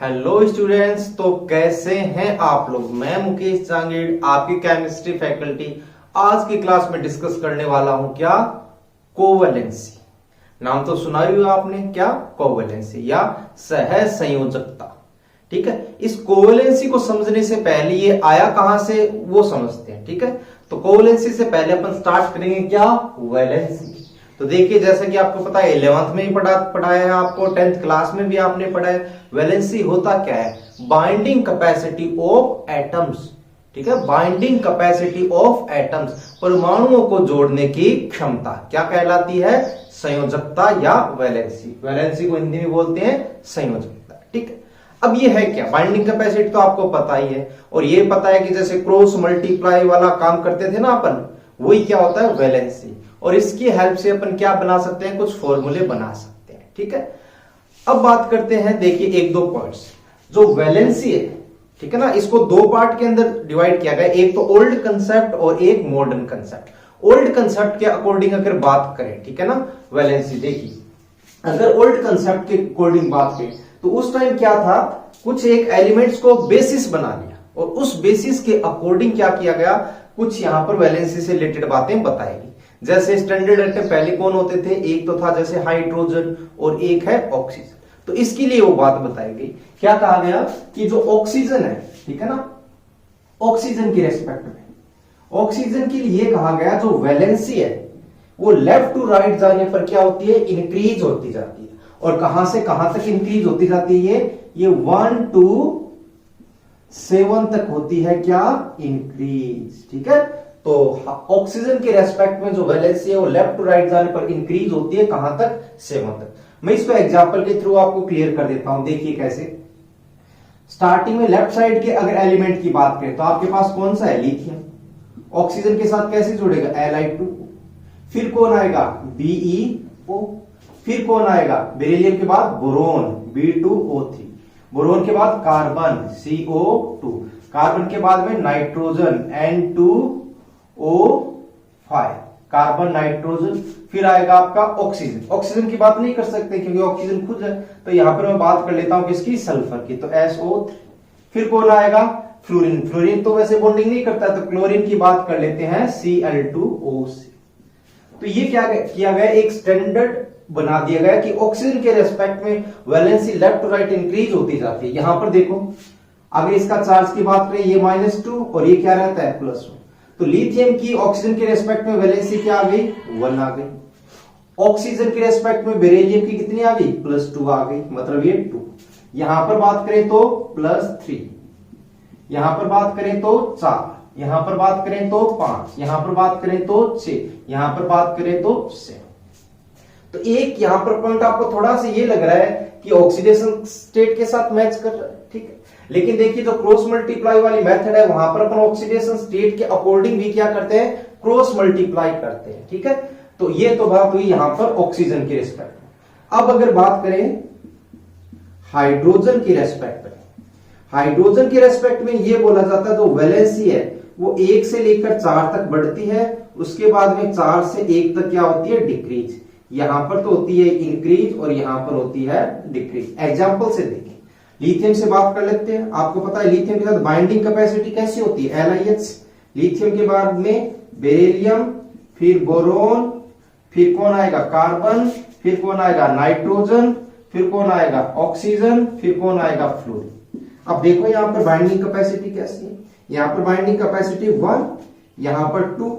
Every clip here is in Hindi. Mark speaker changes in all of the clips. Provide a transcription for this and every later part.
Speaker 1: हेलो स्टूडेंट्स, तो कैसे हैं आप लोग। मैं मुकेश जांगीड़, आपकी केमिस्ट्री फैकल्टी। आज की क्लास में डिस्कस करने वाला हूं क्या, कोवैलेंसी। नाम तो सुना ही होगा आपने, क्या कोवैलेंसी या सह संयोजकता। ठीक है, इस कोवैलेंसी को समझने से पहले ये आया कहां से वो समझते हैं। ठीक है, तो कोवैलेंसी से पहले अपन स्टार्ट करेंगे क्या, वैलेंसी। तो देखिए, जैसा कि आपको पता है 11th में ही पढ़ाया है आपको, 10th क्लास में भी आपने पढ़ा है। वैलेंसी होता क्या है, बाइंडिंग कैपेसिटी ऑफ एटम्स। ठीक है, बाइंडिंग कैपेसिटी ऑफ एटम्स, परमाणुओं को जोड़ने की क्षमता क्या कहलाती है, संयोजकता या वैलेंसी। वैलेंसी को हिंदी में बोलते हैं संयोजकता। ठीक है, अब ये है क्या, बाइंडिंग कैपेसिटी तो आपको पता ही है, और ये पता है कि जैसे क्रॉस मल्टीप्लाई वाला काम करते थे ना अपन, वही क्या होता है, वैलेंसी। और इसकी हेल्प से अपन क्या बना सकते हैं, कुछ फॉर्मूले बना सकते हैं। ठीक है, अब बात करते हैं, देखिए एक दो पॉइंट्स। जो वैलेंसी है, ठीक है ना, इसको दो पार्ट के अंदर डिवाइड किया गया, एक तो ओल्ड कंसेप्ट और एक मॉडर्न कंसेप्ट। ओल्ड कंसेप्ट के अकॉर्डिंग अगर बात करें, ठीक है ना, वैलेंसी देखिए, अगर ओल्ड कंसेप्ट के अकॉर्डिंग बात करें तो उस टाइम क्या था, कुछ एक एलिमेंट्स को बेसिस बना लिया और उस बेसिस के अकॉर्डिंग क्या किया गया, कुछ यहां पर वैलेंसी से रिलेटेड बातें बताएगी। जैसे स्टैंडर्ड एटम पहले कौन होते थे, एक तो था जैसे हाइड्रोजन और एक है ऑक्सीजन। तो इसके लिए वो बात बताई गई, क्या कहा गया कि जो ऑक्सीजन है, ठीक है ना, ऑक्सीजन की रेस्पेक्ट में, ऑक्सीजन के लिए कहा गया जो वैलेंसी है वो लेफ्ट टू राइट जाने पर क्या होती है, इंक्रीज होती जाती है। और कहां से कहां तक इंक्रीज होती जाती है, ये 1 to 7 तक होती है क्या, इंक्रीज। ठीक है, तो ऑक्सीजन के रेस्पेक्ट में जो वैलेंसी है वो लेफ्ट टू राइट जाने पर इंक्रीज होती है, कहां तक, 7 तक। मैं इसको एग्जांपल के थ्रू आपको क्लियर कर देता हूं। देखिए कैसे, स्टार्टिंग में लेफ्ट साइड के अगर एलिमेंट की बात करें तो आपके पास कौन सा है, लिथियम। ऑक्सीजन के साथ कैसे जुड़ेगा, Li2। फिर कौन आएगा, BeO। फिर कौन आएगा, बेरिलियम के बाद बोरोन, B2O3। बोरोन के बाद कार्बन, CO2। कार्बन के बाद में नाइट्रोजन, N2O5। Carbon nitrogen. फिर आएगा आपका ऑक्सीजन। ऑक्सीजन की बात नहीं कर सकते क्योंकि ऑक्सीजन खुद है, तो यहां पर मैं बात कर लेता हूं किसकी, सल्फर की, तो SO3। फिर कौन आएगा, फ्लोरीन। फ्लोरीन तो वैसे बॉन्डिंग नहीं करता, तो क्लोरीन की बात कर लेते हैं, Cl2O6। तो ये क्या किया गया, एक स्टैंडर्ड बना दिया गया कि ऑक्सीजन के रेस्पेक्ट में valency left to right increase होती जाती है। यहां पर देखो, अगर इसका चार्ज की बात करें, ये -2 और ये क्या रहता है, +1। तो लिथियम की ऑक्सीजन के रेस्पेक्ट में वैलेंसी क्या आ गई, 1 आ गई। ऑक्सीजन के रेस्पेक्ट में बेरिलियम की कितनी आ गई, +2 आ गई, मतलब ये 2। यहां पर बात करें तो +3, यहां पर बात करें तो 4, यहां पर बात करें तो 5, यहां पर बात करें तो 6, यहां पर बात करें तो 7। तो एक यहां पर पॉइंट आपको थोड़ा सा ये लग रहा है कि ऑक्सीडेशन स्टेट के साथ मैच कर रहा है, ठीक है। लेकिन देखिए, जो क्रॉस मल्टीप्लाई वाली मेथड है, वहां पर अपन ऑक्सीडेशन स्टेट के अकॉर्डिंग भी क्या करते हैं, क्रॉस मल्टीप्लाई करते हैं। ठीक है, तो ये तो बात हुई यहां पर ऑक्सीजन की रेस्पेक्ट में। अब अगर बात करें हाइड्रोजन की रेस्पेक्ट में, हाइड्रोजन के रेस्पेक्ट में ये बोला जाता है जो वैलेंसी है वो 1 से लेकर 4 तक बढ़ती है, उसके बाद में 4 से 1 तक क्या होती है, डिक्रीज। यहां पर तो होती है इंक्रीज और यहां पर होती है डिक्रीज। एग्जांपल से देखें, लिथियम से बात कर लेते हैं। आपको पता है लिथियम के साथ बाइंडिंग कैपेसिटी कैसी होती है, LiH। लिथियम के बाद में बेरिलियम, फिर बोरोन, फिर कौन आएगा, कार्बन, फिर कौन आएगा, नाइट्रोजन, फिर कौन आएगा, ऑक्सीजन, फिर कौन आएगा, फ्लोरीन। अब देखो यहां पर बाइंडिंग कैपेसिटी कैसी है, यहां पर बाइंडिंग कैपेसिटी 1, यहां पर 2,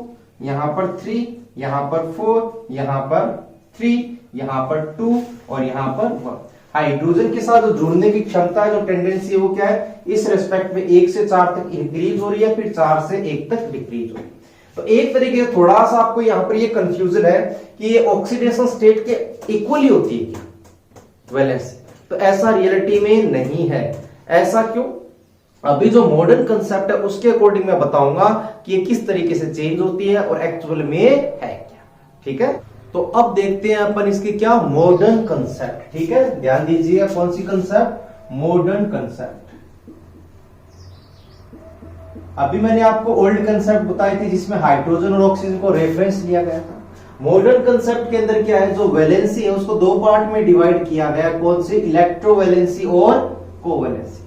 Speaker 1: यहां पर 3, यहां पर 4, यहां पर 3, यहां पर 2 और यहां पर 1। हाइड्रोजन के साथ जो जुड़ने की क्षमता है, जो टेंडेंसी है, वो क्या है, इस रेस्पेक्ट में 1 से 4 तक इंक्रीज हो रही है, फिर 4 से 1 तक डिक्रीज हो रही है। तो एक तरीके से थोड़ा सा आपको यहां पर ये कंफ्यूजन है कि ये ऑक्सीडेशन स्टेट के इक्वली होती है क्या, वैलेंसी। तो ऐसा रियलिटी में नहीं है। ऐसा क्यों, अभी जो मॉडर्न कंसेप्ट है उसके अकॉर्डिंग मैं बताऊंगा कि ये किस तरीके से चेंज होती है और एक्चुअल में है क्या। ठीक है, तो अब देखते हैं अपन इसकी क्या, मॉडर्न कंसेप्ट। ठीक है, ध्यान दीजिए, कौन सी कंसेप्ट, मॉडर्न कंसेप्ट। अभी मैंने आपको ओल्ड कंसेप्ट बताई थी जिसमें हाइड्रोजन और ऑक्सीजन को रेफरेंस लिया गया था। मॉडर्न कंसेप्ट के अंदर क्या है, जो वैलेंसी है उसको दो पार्ट में डिवाइड किया गया, कौन सी, इलेक्ट्रोवैलेंसी और कोवैलेंसी।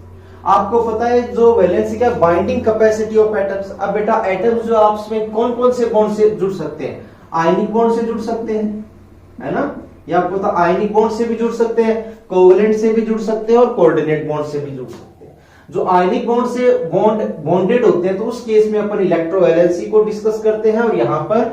Speaker 1: आपको पता है जो वैलेंसी क्या, बाइंडिंग कैपेसिटी ऑफ एटम्स। अब बेटा एटम्स जो आपस में कौन कौन से बॉन्ड से जुड़ सकते हैं, आयनिक बॉन्ड से जुड़ सकते हैं, है ना, ये आपको पता, आयनिक बॉन्ड से भी जुड़ सकते हैं, कोवैलेंट से भी जुड़ सकते हैं और कोऑर्डिनेट बॉन्ड से भी जुड़ सकते हैं। जो आयनिक बॉन्ड से बॉन्डेड होते हैं तो उस केस में अपन इलेक्ट्रोवैलेंसी को डिस्कस करते हैं, और यहां पर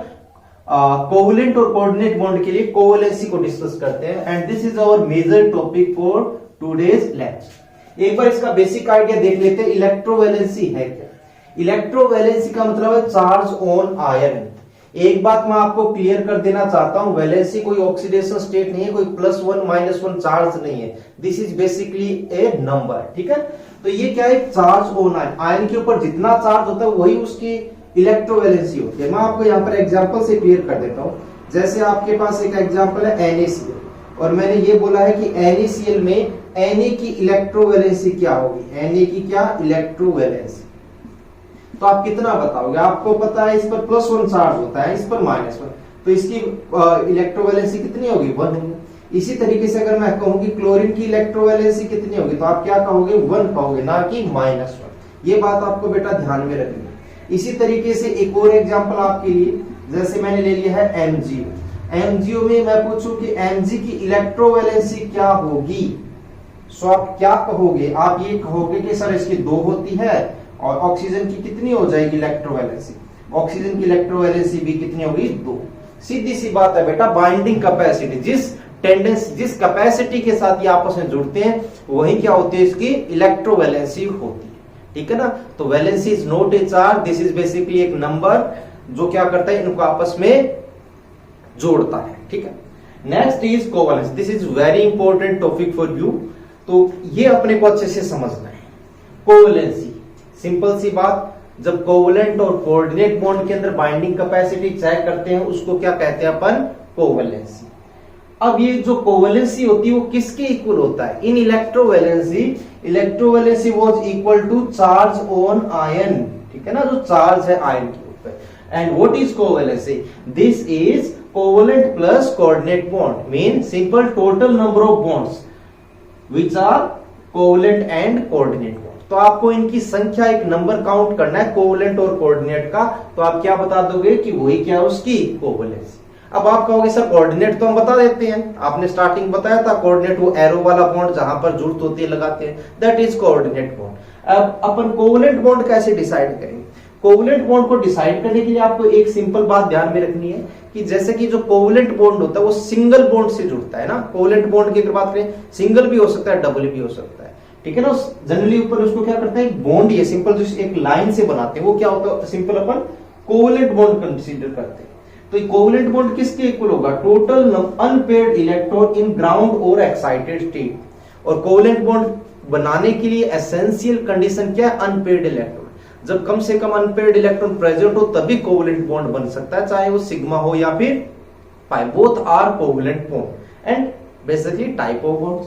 Speaker 1: कोवैलेंट और कोऑर्डिनेट बॉन्ड के लिए कोवैलेंसी को डिस्कस करते हैं। And this is our major topic for today's lecture. एक बार इसका बेसिक आइडिया देख लेते हैं, इलेक्ट्रोवैलेंसी है क्या। इलेक्ट्रोवैलेंसी का मतलब है चार्ज ऑन आयन। एक बात मैं आपको क्लियर कर देना चाहता हूं, वैलेंसी कोई ऑक्सीडेशन स्टेट नहीं है, कोई +1 -1 चार्ज नहीं है, this is basically A number, ठीक है। तो ये क्या है, चार्ज ऑन आयन। आयन के ऊपर जितना चार्ज होता है वही उसकी इलेक्ट्रोवैलेंसी होती है। मैं आपको यहाँ पर एग्जांपल से क्लियर कर देता हूँ। जैसे आपके पास एक एग्जांपल है NaCl, और मैंने ये बोला है कि NaCl में Na की इलेक्ट्रोवैलेंसी क्या होगी, Na की क्या इलेक्ट्रोवैलेंसी, तो आप कितना बताओगे। आपको पता है इस पर +1 चार्ज होता है, इस पर -1, तो इसकी इलेक्ट्रोवैलेंसी कितनी होगी, 1 होगी। इसी तरीके से अगर मैं कहूं कि क्लोरीन की इलेक्ट्रोवैलेंसी कितनी होगी, तो आप क्या कहोगे, 1 कहोगे, ना कि -1। ये बात आपको बेटा ध्यान में रखनी है। इसी तरीके से एक और एग्जांपल आपके लिए, जैसे मैंने ले लिया है MgO। MgO में मैं पूछूं कि Mg की इलेक्ट्रोवैलेंसी क्या होगी, सो आप क्या कहोगे, आप ये कहोगे कि सर इसकी 2 होती है, और ऑक्सीजन की कितनी हो जाएगी इलेक्ट्रोवैलेंसी, ऑक्सीजन की इलेक्ट्रोवैलेंसी भी कितनी होगी, 2। सीधी सी बात है बेटा, बाइंडिंग कैपेसिटी, जिस कैपेसिटी के साथ ये आपस में जुड़ते हैं वही क्या होती है, इसकी इलेक्ट्रोवैलेंसी होती है, ठीक है ना। तो valency is not a charge, this is basically एक नंबर जो क्या करता है, इनको आपस में जोड़ता है, ठीक है। Next is covalence, this is very important topic for you, तो ये अपने को अच्छे से समझना है। कोवैलेंसी, सिंपल सी बात, जब कोवैलेंट और कोऑर्डिनेट बॉन्ड के अंदर बाइंडिंग कैपेसिटी चेक करते हैं उसको क्या कहते हैं अपन, कोवैलेंसी। अब ये जो कोवैलेंसी होती है वो किसके इक्वल होता है, in electrovalency was equal to charge on ion, ठीक है ना, जो चार्ज है आयन के ऊपर। And what is covalency, this is covalent plus coordinate bond, mean simple total number of bonds which are covalent and coordinate bond. तो आपको इनकी संख्या, एक नंबर काउंट करना है कोवैलेंट और कोऑर्डिनेट का, तो आप क्या बता दोगे कि वही क्या है उसकी कोवैलेंसी। अब आप कहोगे सर कोऑर्डिनेट तो हम बता देते हैं, आपने स्टार्टिंग बताया था कोऑर्डिनेट, वो एरो वाला बॉन्ड जहां पर जुड़त होती है लगाते हैं, दैट इज कोऑर्डिनेट बॉन्ड। अब अपन कोवैलेंट बॉन्ड कैसे डिसाइड करेंगे, कोवैलेंट बॉन्ड को डिसाइड करने के लिए आपको एक सिंपल बात ध्यान में रखनी है कि जैसे कि जो कोवैलेंट बॉन्ड होता है वो सिंगल बॉन्ड से जुड़ता है ना, कोवैलेंट बॉन्ड की अगर बात करें सिंगल भी हो सकता है, डबल भी हो सकता है, ठीक है ना। जनरली ऊपर उसको क्या करते हैं, बॉन्ड ये सिंपल जो एक लाइन से बनाते हैं वो क्या होता है, सिंपल अपन कोवैलेंट बॉन्ड कंसीडर करते हैं। तो कोवैलेंट बॉन्ड किसके इक्वल होगा, total unpaired electron in ground और एक्साइटेड स्टेट। और कोवैलेंट बॉन्ड बनाने के लिए एसेंशियल कंडीशन क्या है, अनपेयर्ड इलेक्ट्रॉन। जब कम से कम अनपेयर्ड इलेक्ट्रॉन प्रेजेंट हो तभी कोवैलेंट बॉन्ड बन सकता है, चाहे वो सिग्मा हो या फिर pi, both are covalent bond and basically type of bonds.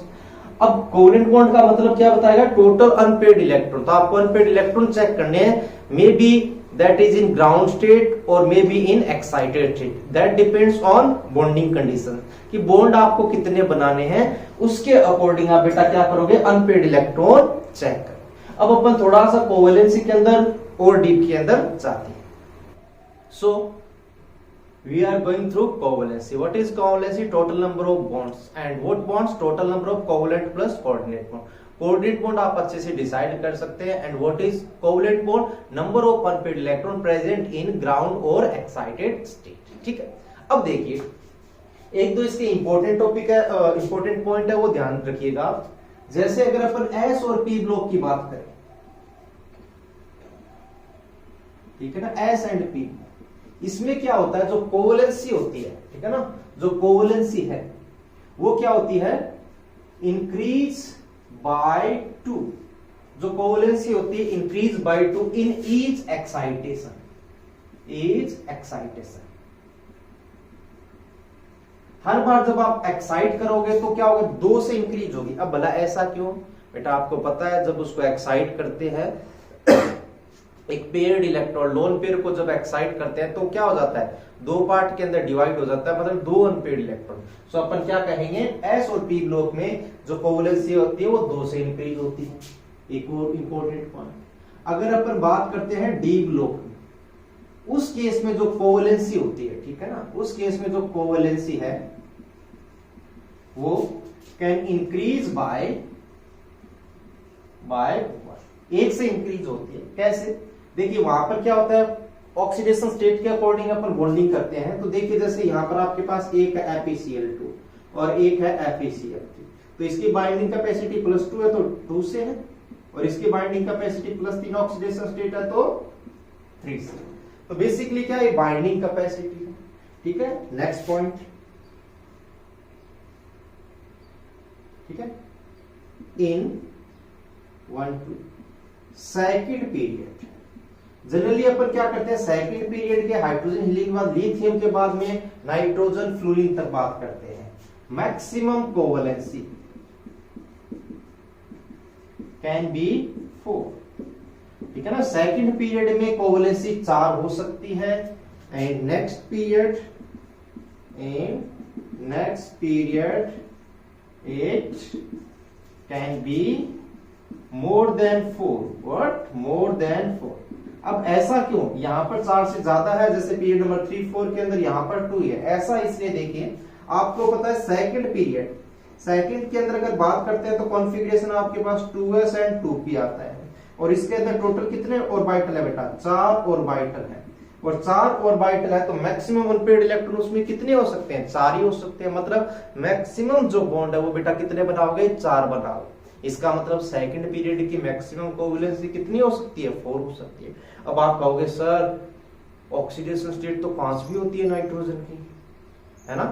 Speaker 1: अब कोवैलेंट बॉन्ड का मतलब क्या बताएगा, टोटल अनपेयर्ड इलेक्ट्रॉन। तो आपको अनपेयर्ड इलेक्ट्रॉन चेक करने हैं, may be that is in ground state or may be in excited state, that depends on bonding condition, कि बॉन्ड आपको कितने बनाने हैं उसके अकॉर्डिंग आप बेटा क्या करोगे, अनपेयर्ड इलेक्ट्रॉन चेक करोगे। अब अपन थोड़ा सा कोवैलेंसी के अंदर और डीप के अंदर जाते हैं। सो we are going through covalency. What is covalency? Total number of bonds. And what bonds? Total number of covalent plus coordinate bond. Coordinate bond आप अच्छे से डिसाइड कर सकते हैं। And what is covalent bond? Number of unpaired electron present in ground or excited state. ठीक है, अब देखिए एक तो इसके इंपॉर्टेंट टॉपिक है, इंपॉर्टेंट पॉइंट है, वो ध्यान रखिएगा। जैसे अगर अपन S और P ब्लॉक की बात करें, ठीक है ना, S एंड P, इसमें क्या होता है, जो कोवैलेंसी होती है, ठीक है ना, जो कोवैलेंसी है वो क्या होती है, इंक्रीज बाय 2। जो कोवैलेंसी होती है increase by 2 in each excitation, हर बार जब आप एक्साइट करोगे तो क्या होगा, 2 से इंक्रीज होगी। अब भला ऐसा क्यों बेटा, आपको पता है जब उसको एक्साइट करते हैं एक पेयर्ड इलेक्ट्रॉन लोन पेयर को जब एक्साइट करते हैं तो क्या हो जाता है, दो पार्ट के अंदर डिवाइड हो जाता है, मतलब दो अनपेड इलेक्ट्रॉन। सो अपन क्या कहेंगे, एस और पी ब्लॉक में जो कोवेलेंसी होती है वो 2 से इंक्रीज होती है। एक और इंपॉर्टेंट पॉइंट, अगर अपन बात करते हैं डी ब्लॉक में, उस केस में जो कोवेलेंसी होती है, ठीक है ना, उस केस में जो कोवेलेंसी है वो कैन इंक्रीज बाय 1 से इंक्रीज होती है। कैसे, देखिए वहां पर क्या होता है, ऑक्सीडेशन स्टेट के अकॉर्डिंग अपन बॉन्डिंग करते हैं। तो देखिए जैसे यहां पर आपके पास एक है FeCl2 और एक है FeCl3, तो इसकी बाइंडिंग कैपेसिटी +2 है तो 2 से है, और इसकी बाइंडिंग कैपेसिटी +3 ऑक्सीडेशन स्टेट है तो 3 से। तो बेसिकली क्या है, बाइंडिंग कैपेसिटी है, ठीक है। नेक्स्ट पॉइंट, ठीक है, इन 1 2 सेकंड पीरियड, जनरली अपन क्या करते हैं, सेकंड पीरियड के हाइड्रोजन हीलिंग के बाद लिथियम के बाद में नाइट्रोजन फ्लोरीन तक बात करते हैं। मैक्सिमम कोवेलेंसी कैन बी 4, ठीक है ना। सेकंड पीरियड में कोवेलेंसी 4 हो सकती है, and next period it can be more than 4, what more than 4। अब ऐसा क्यों, यहां पर 4 से ज्यादा है, जैसे पीरियड नंबर 3 4 के अंदर यहां पर 2 है, ऐसा इसलिए देखिए आपको पता है सेकंड पीरियड, सेकंड के अंदर अगर बात करते हैं तो कॉन्फ़िगरेशन आपके पास 2s एंड 2p आता है, और इसके अंदर टोटल कितने ऑर्बिटल है बेटा, 4 ऑर्बिटल है, और 4 ऑर्बिटल है तो मैक्सिमम अनपेयर्ड इलेक्ट्रॉन उसमें कितने हो सकते हैं, 4 ही हो सकते हैं। मतलब मैक्सिमम जो बॉन्ड है वो बेटा कितने बनाओगे, 4 बनाओगे। इसका मतलब सेकंड पीरियड की मैक्सिमम कोवेलेंसी कितनी हो सकती है, 4 हो सकती है। अब आप कहोगे सर ऑक्सीडेशन स्टेट तो 5 भी होती है नाइट्रोजन की, है ना,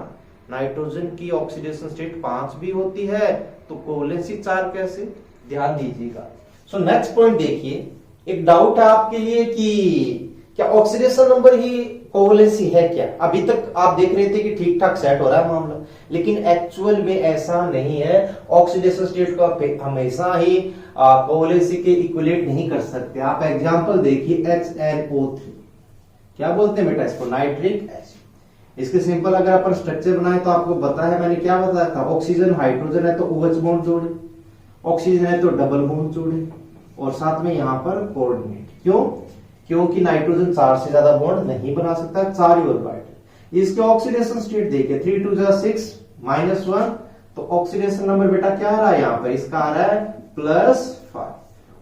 Speaker 1: नाइट्रोजन की ऑक्सीडेशन स्टेट 5 भी होती है, तो कोवेलेंसी 4 कैसे, ध्यान दीजिएगा। सो नेक्स्ट पॉइंट देखिए, एक डाउट है आपके लिए कि क्या ऑक्सीडेशन नंबर ही कोवेलेंसी है क्या। अभी तक आप देख रहे थे कि ठीक ठाक सेट हो रहा है मामला, लेकिन एक्चुअल में ऐसा नहीं है। ऑक्सीडेशन स्टेट को आप हमेशा ही कोवेलेंसी के इक्विलेट नहीं कर सकते। आप एग्जांपल देखिए HNO3, क्या बोलते हैं बेटा इसको, नाइट्रिक एसिड। इसके सिंपल अगर अपन स्ट्रक्चर बनाए तो आपको पता है, मैंने क्या बताया था, ऑक्सीजन हाइड्रोजन है तो OH बॉन्ड जोड़े, ऑक्सीजन है तो डबल बॉन्ड जोड़े, और साथ में यहां पर कोऑर्डिनेट। क्यों, क्योंकि नाइट्रोजन 4 से ज्यादा बॉन्ड नहीं बना सकता, 4 ही ऑर्बिटल। इसके ऑक्सीडेशन स्टेट देखिए 3 2 6 -1, तो ऑक्सीडेशन नंबर बेटा क्या आ रहा है, यहां पर इसका आ रहा है +5।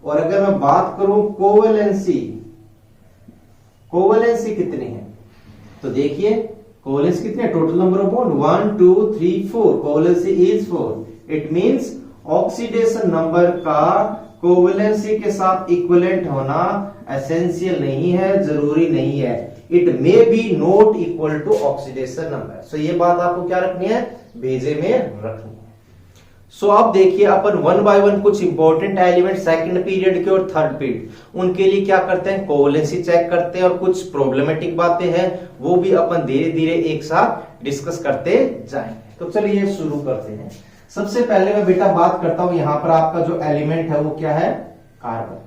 Speaker 1: और अगर मैं बात करूं कोवेलेंसी, कोवेलेंसी कितनी है, तो देखिए कोवेलेंसी कितनी है, total number of bond 1 2 3 4, covalency is 4। It means oxidation number का कोवेलेंसी के साथ इक्विवेलेंट होना एसेंशियल नहीं है, जरूरी नहीं है। It may be not equal to oxidation number. So ये बात आपको क्या रखनी है, भेजे में रखनी है। सो अब देखिए अपन 1 बाय 1 कुछ इंपॉर्टेंट एलिमेंट सेकंड पीरियड के और थर्ड पीरियड उनके लिए क्या करते हैं, कोवेलेंसी चेक करते हैं, और कुछ प्रॉब्लमेटिक बातें हैं वो भी अपन धीरे धीरे एक साथ डिस्कस करते जाएंगे। तो चलिए शुरू करते हैं। सबसे पहले मैं बेटा बात करता हूं, यहां पर आपका जो एलिमेंट है वो क्या है, कार्बन।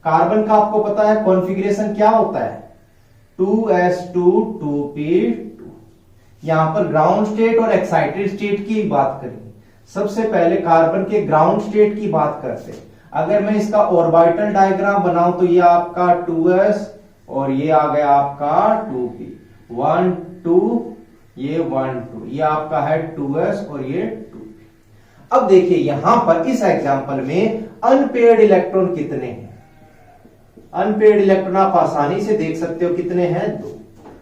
Speaker 1: कार्बन का आपको पता है कॉन्फ़िगरेशन क्या होता है, 2s2 2p2। यहां पर ग्राउंड स्टेट और एक्साइटेड स्टेट की बात करेंगे। सबसे पहले कार्बन के ग्राउंड स्टेट की बात करते हैं। अगर मैं इसका ऑर्बिटल डायग्राम बनाऊं तो ये आपका 2s और ये आ गया आपका 2p, 1 2, ये 1 2, ये आपका है 2s और ये 2p। अब देखिए यहां पर इस एग्जांपल में अनपेयर्ड इलेक्ट्रॉन कितने हैं, अनपेयर्ड इलेक्ट्रॉन आप आसानी से देख सकते हो कितने हैं, 2।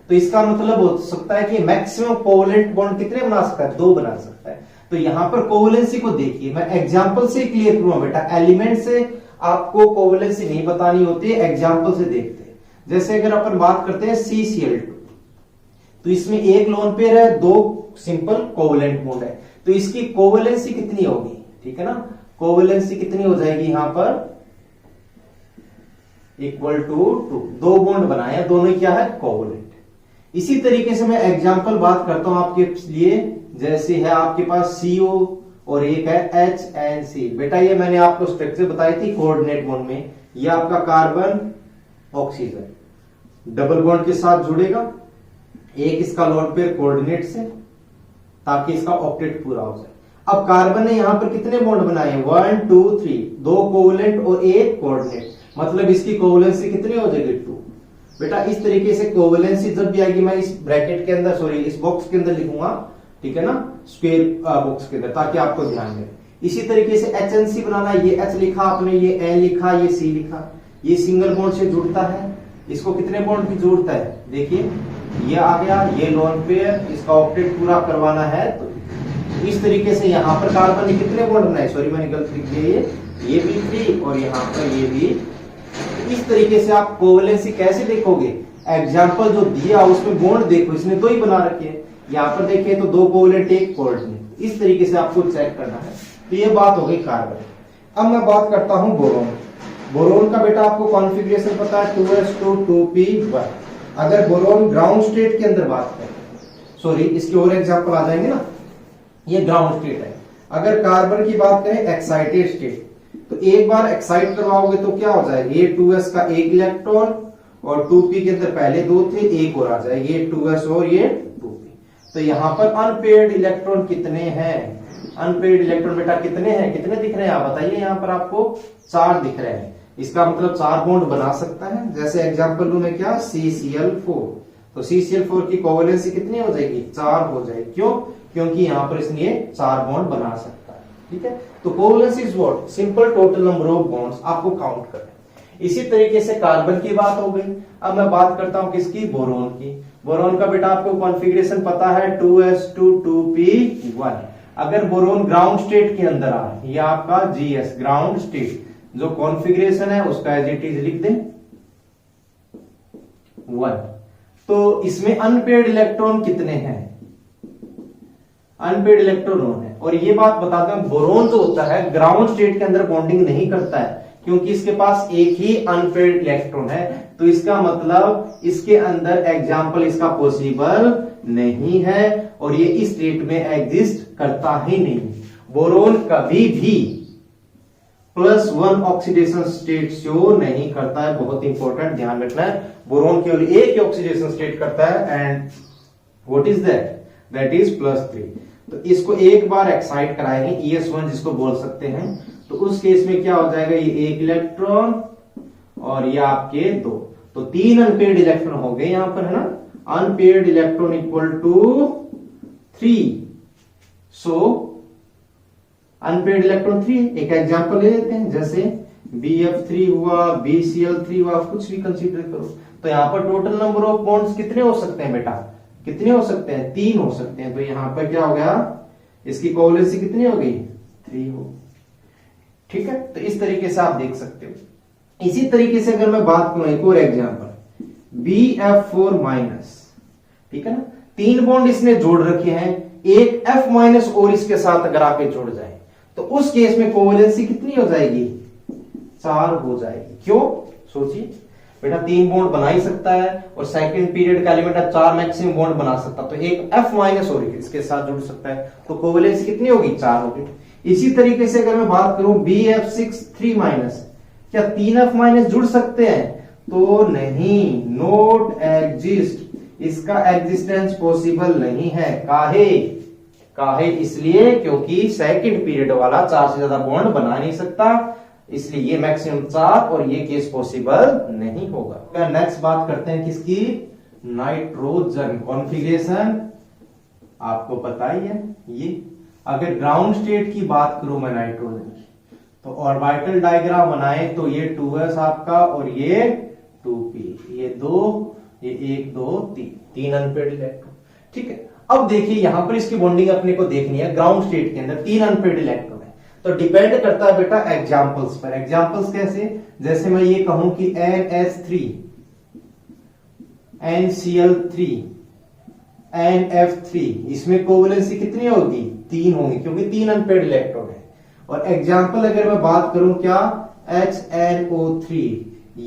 Speaker 1: तो इसका मतलब हो सकता है कि मैक्सिमम कोवेलेंट बॉन्ड कितने बना सकता है, 2 बना सकता है। तो यहां पर कोवेलेंसी को देखिए, मैं एग्जांपल से क्लियर करूंगा बेटा, एलिमेंट से आपको कोवेलेंसी नहीं बतानी होती है, एग्जांपल से देखते हैं। जैसे अगर अपन बात करते हैं CCl2, तो इसमें एक लोन पेयर है, 2 सिंपल कोवेलेंट बॉन्ड है, तो इसकी कोवेलेंसी कितनी होगी, ठीक है ना, कोवेलेंसी कितनी हो जाएगी यहां पर, इक्वल टू 2। 2 बॉन्ड बनाए, दोनों क्या है, कोवेलेंट। इसी तरीके से मैं एग्जांपल बात करता हूं आपके लिए, जैसे है आपके पास CO और एक है HNC। बेटा ये मैंने आपको स्ट्रक्चर बताई थी कोऑर्डिनेट बॉन्ड में। ये आपका कार्बन ऑक्सीजन डबल बॉन्ड के साथ जुड़ेगा, एक इसका लोन पेयर कोऑर्डिनेट से, ताकि इसका ऑक्टेट पूरा हो जाए। अब कार्बन ने यहां पर कितने बॉन्ड बनाए, 1 2 3, 2 कोवलेंट और 1 कोऑर्डिनेट, मतलब इसकी कोवलेंसी कितनी हो जाएगी 2। बेटा इस तरीके से कोवलेंसी जब भी आएगी मैं इस ब्रैकेट के अंदर, सॉरी इस बॉक्स के अंदर लिखूंगा, ठीक है ना, स्क्वायर बॉक्स के अंदर, ताकि आपको ध्यान रहे। इसी तरीके से HNC बनाना, ये H लिखा आपने, ये N लिखा, ये C लिखा, ये सिंगल बॉन्ड से जुड़ता है, इसको कितने बॉन्ड की जरूरत है, देखिए ये आ गया, ये लोन पेयर, इसका ऑक्टेट पूरा करवाना है। तो इस तरीके से यहाँ पर कार्बन ने कितने बॉन्ड बनाए, सॉरी मैंने गलत लिख दिया, ये भी 3 और यहाँ पर ये भी। इस तरीके से आप कोवलेंसी कैसे देखोगे, एग्जाम्पल जो दिया उसमें बॉन्ड देखो, इसने 2 ही बना रखे हैं, यहाँ पर देखिए तो 2 कोवलेंट 1 कोऑर्डिनेट, इस तरीके से आपको चेक करना है। तो ये बात हो गई कार्बन। अब मैं बात करता हूं बोरोन। बोरोन का बेटा आपको कॉन्फ़िगरेशन पता है, 2s2 2p1। अगर बोरोन ग्राउंड स्टेट के अंदर बात करें, सॉरी इसके और एग्जांपल आ जाएंगे ना, ये ग्राउंड स्टेट है। अगर कार्बन की बात करें एक्साइटेड स्टेट, तो एक बार एक्साइट करवाओगे तो क्या हो जाएगा, ये 2s का 1 इलेक्ट्रॉन और 2p के अंदर पहले 2 थे, एक और आ जाएगा, ये 2s और ये 2p। तो यहां पर अनपेयर्ड इलेक्ट्रॉन कितने हैं, अनपेयर्ड इलेक्ट्रॉन बेटा कितने हैं, कितने दिख रहे हैं आप बताइए, यहाँ पर आपको 4 दिख रहे हैं। इसका मतलब 4 बॉन्ड बना सकता है। जैसे एग्जांपल लूं मैं क्या, CCl4, तो CCl4 की कोवलेंसी कितनी हो जाएगी, 4 हो जाएगी। क्यों, क्योंकि यहाँ पर इसलिए 4 बॉन्ड बना सकता है, ठीक है। तो covalency is what, simple total number of bonds, आपको काउंट करना है। इसी तरीके से कार्बन की बात हो गई। अब मैं बात करता हूं किसकी, बोरोन की। बोरोन का बेटा आपको कॉन्फ़िगरेशन पता है, 2s2 2p1। अगर बोरोन ग्राउंड स्टेट के अंदर आ, ये आपका GS ग्राउंड स्टेट, जो कॉन्फ़िगरेशन है उसका एज इट इज लिख दें 1। तो इसमें अनपेयर्ड इलेक्ट्रॉन कितने हैं, अनपेयर्ड इलेक्ट्रॉन है। और ये बात बताते हैं, बोरोन जो होता है ग्राउंड स्टेट के अंदर बॉन्डिंग नहीं करता है, क्योंकि इसके पास एक ही अनपेयर्ड इलेक्ट्रॉन है। तो इसका मतलब इसके अंदर एग्जाम्पल इसका पॉसिबल नहीं है, और ये इस स्टेट में एग्जिस्ट करता ही नहीं। बोरोन कभी भी +1 ऑक्सीडेशन स्टेट शो नहीं करता है, बहुत इंपॉर्टेंट ध्यान रखना है। बोरोन केवल एक ही ऑक्सीडेशन स्टेट करता है, and what is that, that is +3। तो इसको एक बार एक्साइट कराएंगे, ES1 जिसको बोल सकते हैं, तो उस केस में क्या हो जाएगा, ये 1 इलेक्ट्रॉन और ये आपके 2, तो 3 अनपेयर्ड इलेक्ट्रॉन हो गए यहां पर, है ना। Unpaired electron equal to 3, so unpaired electron 3। एक एग्जांपल ले लेते हैं, जैसे BF3 हुआ, BCl3 हुआ, कुछ भी कंसीडर करो। तो यहाँ पर टोटल नंबर ऑफ बॉन्ड्स कितने हो सकते हैं बेटा, कितने हो सकते हैं, 3 हो सकते हैं। तो यहाँ पर क्या हो गया, इसकी कोवलेंसी कितनी हो गई, 3 हो, ठीक है। तो इस तरीके से आप देख सकते हो। इसी तरीके से अगर मैं बात करूं एक और एग्जांपल, BF4-, ठीक है ना, 3 बॉन्ड इसने जोड़ रखे हैं, एक F- और इसके साथ अगर आप ये जोड़ जाए, तो उस केस में कोवलेंसी कितनी हो जाएगी, 4 हो जाएगी। क्यों, सोचिए बेटा, 3 बॉन्ड बना ही सकता है, और सेकंड पीरियड का एलिमेंट 4 मैक्सिमम बॉन्ड बना सकता, तो एक F- और इसके साथ जुड़ सकता है, तो कोवलेंसी कितनी होगी, 4 होगी। इसी तरीके से अगर मैं बात करूं BF6-3-, क्या 3 F- जुड़ सकते हैं, तो नहीं, नॉट एग्जिस्ट, इसका एग्जिस्टेंस पॉसिबल नहीं है। काहे, इसलिए क्योंकि सेकंड पीरियड वाला 4 से ज्यादा बॉन्ड बना नहीं सकता, इसलिए ये मैक्सिमम 4 और ये केस पॉसिबल नहीं होगा। नेक्स्ट बात करते हैं किसकी, नाइट्रोजन। कॉन्फ़िगरेशन आपको पता ही है, ये अगर ग्राउंड स्टेट की बात करूं मैं नाइट्रोजन की, तो ऑर्बिटल डायग्राम बनाए तो ये 2s आपका और ये 2p, ये 2, ये 1 2 3 अनपेयर्ड इलेक्ट्रॉन, ठीक है। अब देखिए यहां पर इसकी बॉन्डिंग अपने को देखनी है, ग्राउंड स्टेट के अंदर 3 अनपेयर्ड इलेक्ट्रॉन है, तो डिपेंड करता है बेटा एग्जांपल्स पर। एग्जांपल्स कैसे, जैसे मैं ये कहूं कि NS3, NCl3, NF3, इसमें कोवलेंसी कितनी होगी, 3 होगी, क्योंकि 3 अनपेयर्ड इलेक्ट्रॉन है। और एग्जांपल अगर मैं बात करूं क्या, HNO3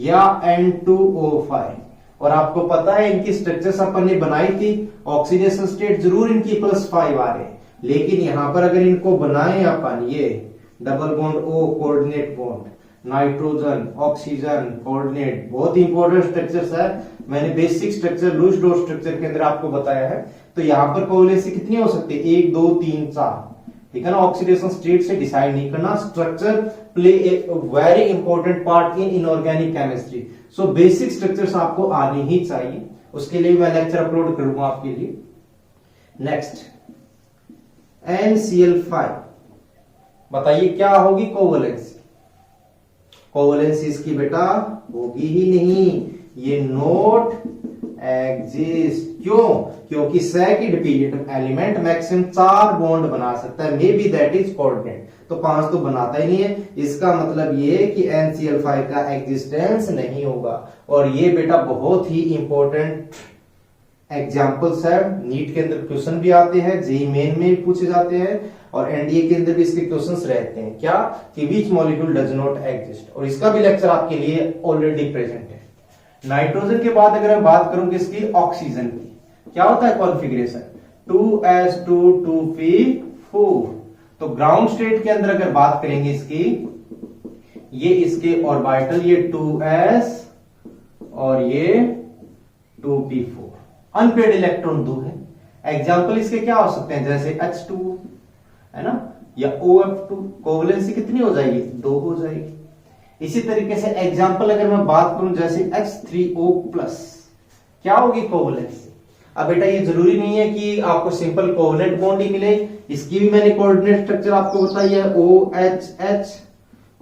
Speaker 1: या N2O5, और आपको पता है इनकी स्ट्रक्चर्स अपन ने बनाई थी, ऑक्सीडेशन स्टेट जरूर इनकी +5 आ रहे हैं, लेकिन यहां पर अगर इनको बनाए अपन, ये double bond O coordinate bond, nitrogen, oxygen, coordinate, बहुत इंपॉर्टेंट स्ट्रक्चर्स है। मैंने basic structure Lewis dot structure के अंदर आपको बताया है। तो यहाँ पर कोवैलेंसी कितनी हो सकती है? 1 2 3 4, ठीक है ना। ऑक्सीडेशन स्टेट से डिसाइड नहीं करना। Structure play a very important part in inorganic chemistry. So basic structures आपको आने ही चाहिए। उसके लिए मैं लेक्चर अपलोड करूंगा आपके लिए। नेक्स्ट NCl5, बताइए क्या होगी कोवैलेंसी? कोवैलेंसी इसकी बेटा होगी ही नहीं, ये नॉट एग्जिस्ट। क्यों? क्योंकि second period element maximum 4 bond बना सकता है, मे बी दैट इज कोऑर्डिनेट, तो 5 तो बनाता ही नहीं है। इसका मतलब ये कि NCl5 का एग्जिस्टेंस नहीं होगा। और ये बेटा बहुत ही इंपॉर्टेंट एग्जाम्पल्स है, नीट के अंदर क्वेश्चन भी आते हैं, जेईई मेन में भी पूछे जाते हैं, और एनडीए के अंदर भी इसके क्वेश्चंस रहते हैं। क्या? कि which molecule does not exist, और इसका भी लेक्चर आपके लिए ऑलरेडी प्रेजेंट है। नाइट्रोजन के बाद अगर मैं बात करूं किसकी? ऑक्सीजन की। क्या होता है कॉन्फ़िगरेशन? 2s2 2p4। तो ग्राउंड स्टेट के अंदर अगर बात करेंगे इसकी, ये इसके ऑर्बिटल, ये 2s और ये 2p4, अनपेड इलेक्ट्रॉन 2 है। एग्जाम्पल इसके क्या हो सकते हैं? जैसे H2 है ना, या OF2, कोवैलेंसी कितनी हो जाएगी? 2 हो जाएगी। इसी तरीके से एग्जाम्पल अगर मैं बात करूं जैसे H3O+, क्या होगी कोवैलेंसी? अब बेटा ये जरूरी नहीं है कि आपको सिंपल कोवैलेंट बॉन्ड ही मिले, इसकी भी मैंने कोऑर्डिनेट स्ट्रक्चर आपको बताई है, OHH,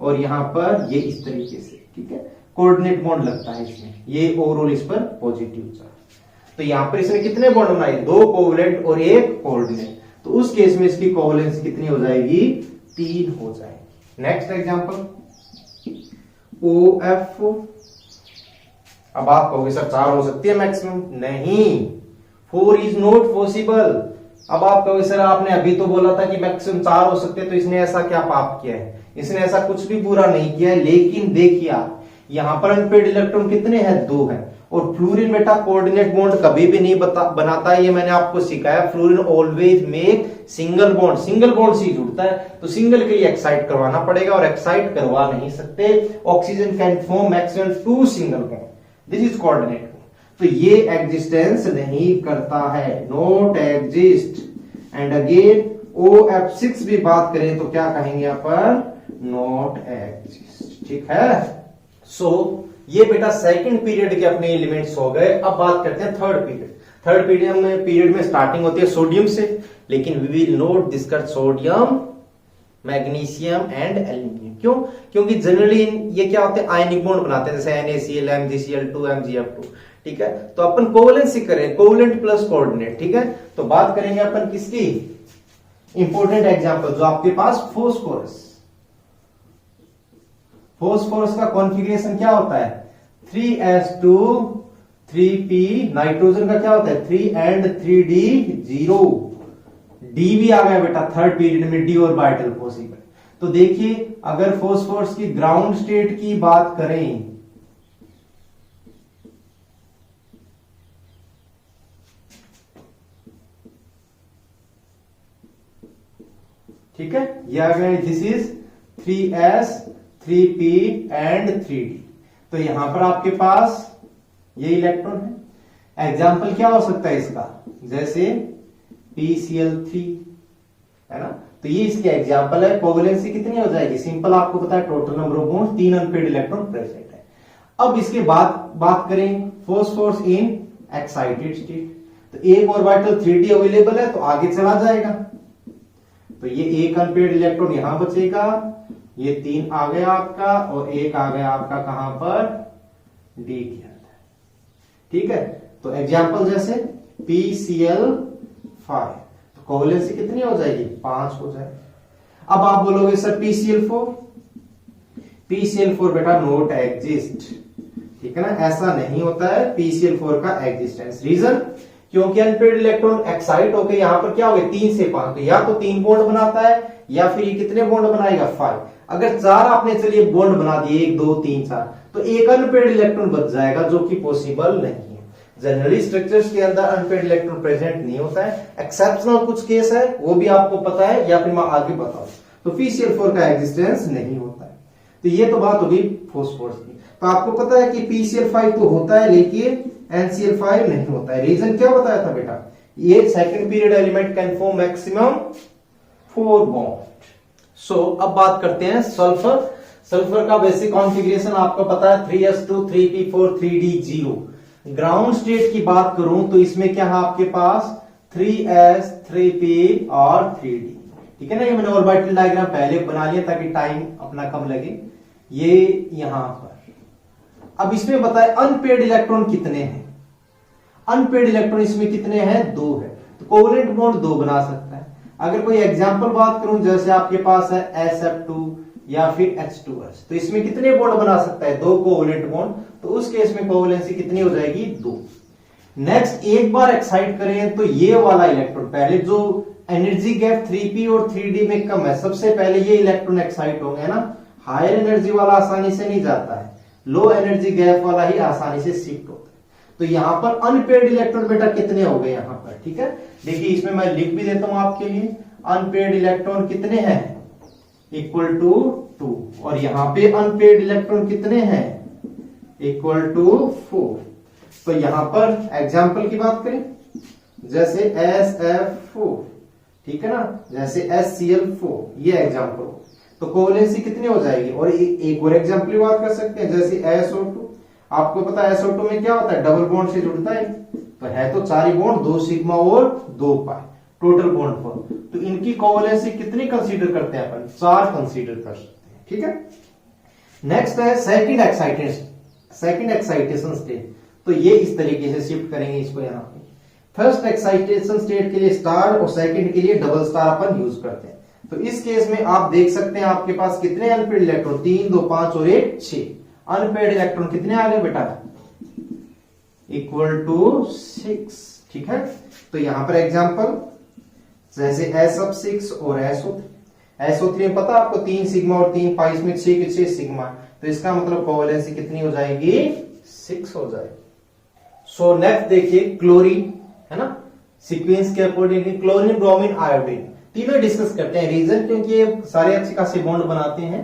Speaker 1: और यहां पर ये इस तरीके से, ठीक है, कोऑर्डिनेट बॉन्ड लगता है इसमें, ये ओवरऑल इस पर पॉजिटिव चार्ज। तो यहां पर इसने कितने बॉन्ड बनाए? 2 कोवैलेंट और 1 कोऑर्डिनेट। तो उस केस में इसकी कोवैलेंसी कितनी हो जाएगी? 3 हो जाएगी। Next example OF4। अब आप कहोगे सर 4 हो सकती है मैक्सिमम, नहीं, 4 इज नॉट पॉसिबल। अब आप कहोगे सर आपने अभी तो बोला था कि मैक्सिमम 4 हो सकते हैं, तो इसने ऐसा क्या पाप किया है? इसने ऐसा कुछ भी बुरा नहीं किया है, लेकिन देखिए आप यहां पर अनपेड इलेक्ट्रॉन कितने हैं? 2 हैं। और फ्लोरीन बेटा कोऑर्डिनेट बॉन्ड कभी भी नहीं बनाता है, ये मैंने आपको सिखाया। Fluorine always make single bond, single bond से जुड़ता है, तो सिंगल के लिए एक्साइट करवाना पड़ेगा, और एक्साइट करवा नहीं सकते। Oxygen can form maximum 2 single bond, this is coordinate. तो ये एग्जिस्टेंस नहीं करता है, not exist. And again OF6 भी बात करें तो क्या कहेंगे अपन? नॉट एग्जिस्ट, ठीक है। सो ये बेटा सेकंड पीरियड के अपने एलिमेंट्स हो गए। अब बात करते हैं थर्ड पीरियड। थर्ड पीरियड में स्टार्टिंग होती है सोडियम से, लेकिन we will not discuss sodium, magnesium and aluminium. क्यों? क्योंकि जनरली ये क्या होते हैं? आयनिक बॉन्ड बनाते हैं, जैसे NaCl, MgCl2, MgF2, ठीक है। तो अपन कोवैलेंसी करें, कोवैलेंट प्लस कोऑर्डिनेट, ठीक है। तो बात करेंगे अपन किसकी? इंपॉर्टेंट एग्जांपल जो आपके पास फॉस्फोरस। फॉस्फोरस का कॉन्फ़िगरेशन क्या होता है? 3s2 3p। नाइट्रोजन का क्या होता है? 3 and 3d 0। डी भी आ गया बेटा थर्ड पीरियड में, डी ऑर्बिटल पॉसिबल। तो देखिए अगर फॉस्फोरस की ग्राउंड स्टेट की बात करें, ठीक है, ये आ गया, this is 3s 3p and 3d। तो यहां पर आपके पास ये इलेक्ट्रॉन है। एग्जाम्पल क्या हो सकता है इसका? जैसे PCl3, है ना। तो ये इसके एग्जाम्पल है। कोवैलेंसी कितनी हो जाएगी? सिंपल, आपको पता है total number of bond 3 unpaired electron present है। अब इसके बाद बात करें फॉस्फोरस इन एक्साइटेड स्टेट, तो एक ऑर्बिटल 3d अवेलेबल है, तो आगे चला जाएगा। तो ये एक अनपेड इलेक्ट्रॉन यहां बचेगा, ये 3 आ गया आपका, और एक आ गया आपका कहां पर? डी के अंदर, ठीक है। तो एग्जाम्पल जैसे PCl5, तो कोवैलेंसी कितनी हो जाएगी? 5 हो जाएगी। अब आप बोलोगे सर PCl4, PCl4 बेटा नॉट एग्जिस्ट, ठीक है ना, ऐसा नहीं होता है PCl4 का एग्जिस्टेंस। रीजन? क्योंकि अनपेड इलेक्ट्रॉन एक्साइट होकर यहां पर क्या हो गया? 3 से 5, तो या तो 3 बॉन्ड बनाता है, या फिर ये कितने बॉन्ड बनाएगा? 5। अगर 4 आपने चलिए बॉन्ड बना दिए, 1 2 3 4, तो एक अनपेड इलेक्ट्रॉन बच जाएगा, जो कि पॉसिबल नहीं है। जनरली स्ट्रक्चर्स के अंदर अनपेड इलेक्ट्रॉन प्रेजेंट नहीं होता है, एक्सेप्शनल कुछ केस है, वो भी आपको पता है, या फिर मैं आगे बताऊं। तो PCl4 का एग्जिस्टेंस नहीं होता है। तो ये तो बात होगी फॉस्फोरस की। तो आपको पता है कि PCl5 तो होता है लेकिन NCl5 नहीं होता है। रीजन क्या बताया था बेटा, ये second period element can form maximum 4 bond. So अब बात करते हैं सल्फर। सल्फर का बेसिक कॉन्फ़िगरेशन आपको पता है 3s2 3p4 3d0। Ground state की बात करूं तो इसमें क्या है आपके पास 3s 3p और 3d, ठीक है ना। ये मैंने ऑर्बिटल डायग्राम पहले बना लिया ताकि टाइम अपना कम लगे। ये यहां पर अब इसमें बताए अनपेड इलेक्ट्रॉन कितने हैं। अनपेड इलेक्ट्रॉन इसमें कितने हैं, 2 है। तो कोवेलेंट बॉन्ड 2 बना सकता है। अगर कोई एग्जांपल बात करूं जैसे आपके पास है SF2 या फिर H2S, तो इसमें कितने बॉन्ड बना सकता है, 2 कोवेलेंट बॉन्ड। तो उस केस में कोवेलेंसी कितनी हो जाएगी, 2। नेक्स्ट एक बार एक्साइट करें तो ये वाला इलेक्ट्रॉन, पहले जो एनर्जी गैप 3p और 3d में कम है, सबसे पहले ये इलेक्ट्रॉन एक्साइट होंगे ना। हायर एनर्जी वाला आसानी से नहीं जाता है, लो एनर्जी गैप वाला ही आसानी से शिफ्ट होता है। तो यहां पर अनपेड इलेक्ट्रॉन बेटा कितने हो गए यहां पर, ठीक है। देखिए इसमें मैं लिख भी देता हूं आपके लिए, अनपेड इलेक्ट्रॉन कितने हैं, इक्वल टू 2। और यहां पे अनपेड इलेक्ट्रॉन कितने हैं, इक्वल टू 4। तो यहां पर एग्जाम्पल की बात करें जैसे SF4, ठीक है ना, जैसे HCl4, ये एग्जाम्पल हो तो कोवेलेंसी कितनी हो जाएगी। और एक और एग्जाम्पल की बात कर सकते हैं जैसे SO2। आपको पता है SO2 में क्या होता है, डबल बॉन्ड से जुड़ता है। तो है तो 4 बॉन्ड, 2 सिग्मा और 2 पाई टोटल बॉन्ड पर। तो इनकी कोवेलेंसी कितनी कंसीडर करते हैं अपन, 4 कंसीडर कर सकते हैं, ठीक है। नेक्स्ट है सेकंड एक्साइटेशन स्टेट। तो ये इस तरीके से शिफ्ट करेंगे इसको यहाँ पे। फर्स्ट एक्साइटेशन स्टेट के लिए स्टार और सेकंड के लिए डबल स्टार अपन यूज करते हैं। तो इस केस में आप देख सकते हैं आपके पास कितने अनपेड इलेक्ट्रॉन, 3 2 5 और 1 6 अनपेड इलेक्ट्रॉन कितने आ गए बेटा, इक्वल टू 6, ठीक है। तो यहां पर एग्जांपल जैसे SF6 और SO3 में पता आपको 3 सिग्मा और 3 पाई, इसमें 6 के 6 सिग्मा, तो इसका मतलब कोवेलेंसी कितनी हो जाएगी, 6 हो जाएगी। सो नेक्स्ट देखिए क्लोरीन, है ना, सीक्वेंस के अकॉर्डिंग क्लोरीन ब्रोमीन आयोडीन तीनों डिस्कस करते हैं। रीजन क्योंकि ये सारे अच्छे खासे बॉन्ड बनाते हैं,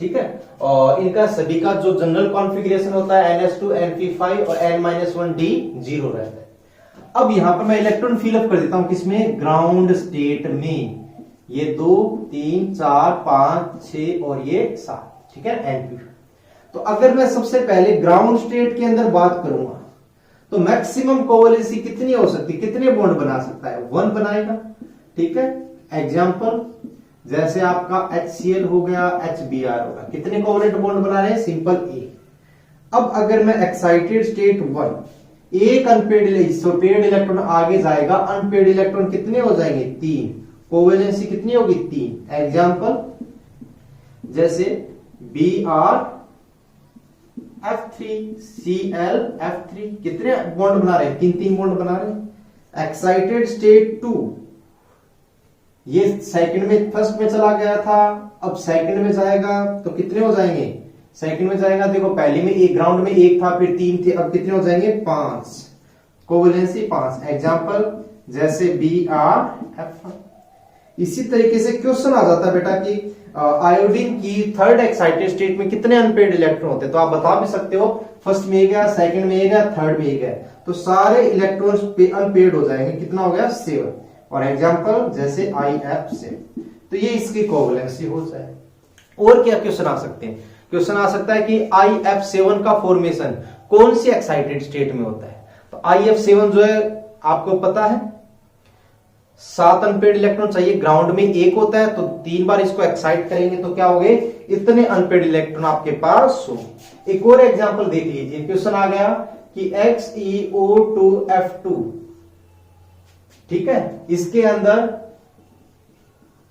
Speaker 1: ठीक है। और इनका सभी का जो जनरल कॉन्फ़िगरेशन होता है NH2 NP5 और N-1D0 रहता है। अब यहां पर मैं इलेक्ट्रॉन फिलअप कर देता हूं किसमें, ग्राउंड स्टेट में। ये 2 3 4 5 6 और ये 7, ठीक है, NP। तो अगर मैं सबसे पहले ग्राउंड स्टेट के अंदर बात करूंगा तो मैक्सिमम कोवेलेंसी कितनी हो सकती है, कितने बॉन्ड बना सकता है, 1 बनाएगा, ठीक है। एग्जाम्पल जैसे आपका HCl हो गया, HBr होगा, कितने कोवेलेंट बॉन्ड बना रहे हैं, सिंपल 1। अब अगर मैं एक्साइटेड स्टेट 1, एक अनपेड इलेक्ट्रॉन आगे जाएगा, अनपेड इलेक्ट्रॉन कितने हो जाएंगे, 3, कोवेलेंसी कितनी होगी, 3। एग्जाम्पल जैसे Br F3 Cl F3, कितने बॉन्ड बना रहे हैं, 3 बॉन्ड बना रहे हैं। एक्साइटेड स्टेट 2, ये सेकंड में फर्स्ट में चला गया था, अब सेकंड में जाएगा तो कितने हो जाएंगे, सेकंड में जाएगा, देखो पहले में एक ग्राउंड में 1 था, फिर 3 थे, अब कितने हो जाएंगे, 5, कोवेलेंसी 5। एग्जाम्पल जैसे BrF। इसी तरीके से क्वेश्चन आ जाता है बेटा कि आयोडीन की थर्ड एक्साइटेड स्टेट में कितने अनपेड इलेक्ट्रॉन होते हैं। तो आप बता भी सकते हो, फर्स्ट में गया, सेकंड में गया, थर्ड में गया, तो सारे इलेक्ट्रॉन्स अनपेड हो जाएंगे, कितना हो गया, 7। और एग्जाम्पल जैसे IF7, तो ये इसकी कोवेलेंसी हो जाए। और क्या क्वेश्चन आ सकते हैं, क्वेश्चन आ सकता है कि IF7 का फॉर्मेशन कौन सी एक्साइटेड स्टेट में होता है। तो IF7 जो है आपको पता है 7 अनपेड इलेक्ट्रॉन चाहिए, ग्राउंड में 1 होता है, तो 3 बार इसको एक्साइट करेंगे तो क्या हो गए, इतने अनपेड इलेक्ट्रॉन आपके पास हो। एक और एग्जांपल देख लीजिए, क्वेश्चन आ गया कि XeO2F2, ठीक है, इसके अंदर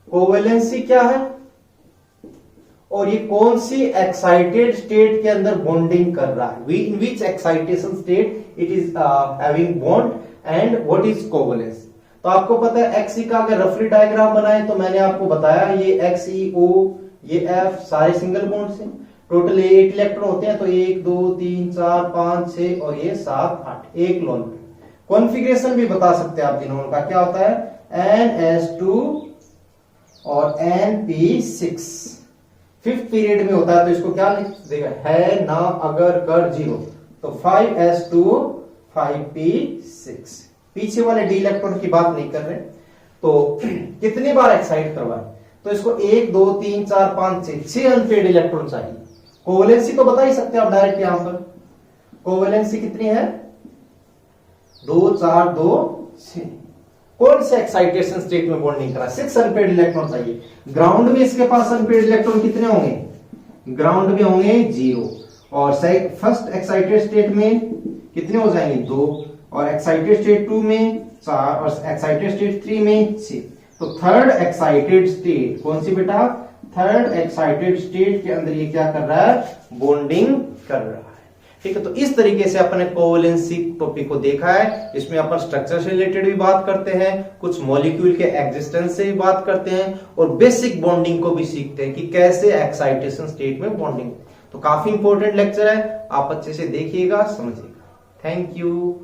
Speaker 1: कोवेलेंसी क्या है और ये कौन सी एक्साइटेड स्टेट के अंदर बॉन्डिंग कर रहा है, in which excitation state it is having bond and what is covalence. तो आपको पता है Xe का अगर रफली डायग्राम बनाए तो मैंने आपको बताया ये XeO, ये F सारे सिंगल बॉन्ड से, टोटल 8 इलेक्ट्रॉन होते हैं, तो 1 2 3 4 5 6 और ये 7 8, एक लोन पे। कॉन्फ़िगरेशन भी बता सकते हैं आप तीनों का, क्या होता है NS2 और NP6। 5th पीरियड में होता है तो इसको क्या लिख देगा, है ना अगर कर 0 तो 5s2 5p6। पीछे वाले डी इलेक्ट्रॉन की बात नहीं कर रहे। तो कितनी बार एक्साइट करवाए, तो इसको 1 2 3 4 5 6 अनपेड इलेक्ट्रॉन चाहिए। कोवेलेंसी तो बता ही सकते हैं आप डायरेक्ट यहां पर, कोवेलेंसी कितनी है 2 4 2 6। कौन से एक्साइटेशन स्टेट में बॉन्डिंग करा, 6 अनपेड इलेक्ट्रॉन चाहिए। ग्राउंड में इसके पास अनपेड इलेक्ट्रॉन कितने होंगे, ग्राउंड में होंगे 0 और फर्स्ट एक्साइटेड स्टेट में कितने हो जाएंगे 2 और एक्साइटेड स्टेट 2 में 4 और एक्साइटेड स्टेट 3 में 6। तो थर्ड एक्साइटेड स्टेट कौन सी बेटा, थर्ड एक्साइटेड स्टेट के अंदर ये क्या कर रहा है, बॉन्डिंग कर रहा है। ठीक है, तो इस तरीके से अपन ने कोवेलेंसी टॉपिक को देखा है। इसमें अपन स्ट्रक्चर से रिलेटेड भी बात करते हैं, कुछ मॉलिक्यूल के एग्जिस्टेंस से भी बात करते हैं और बेसिक बॉन्डिंग को भी सीखते हैं कि कैसे एक्साइटेशन स्टेट में बॉन्डिंग। तो काफी इंपॉर्टेंट लेक्चर है, आप अच्छे से देखिएगा समझिएगा। Thank you.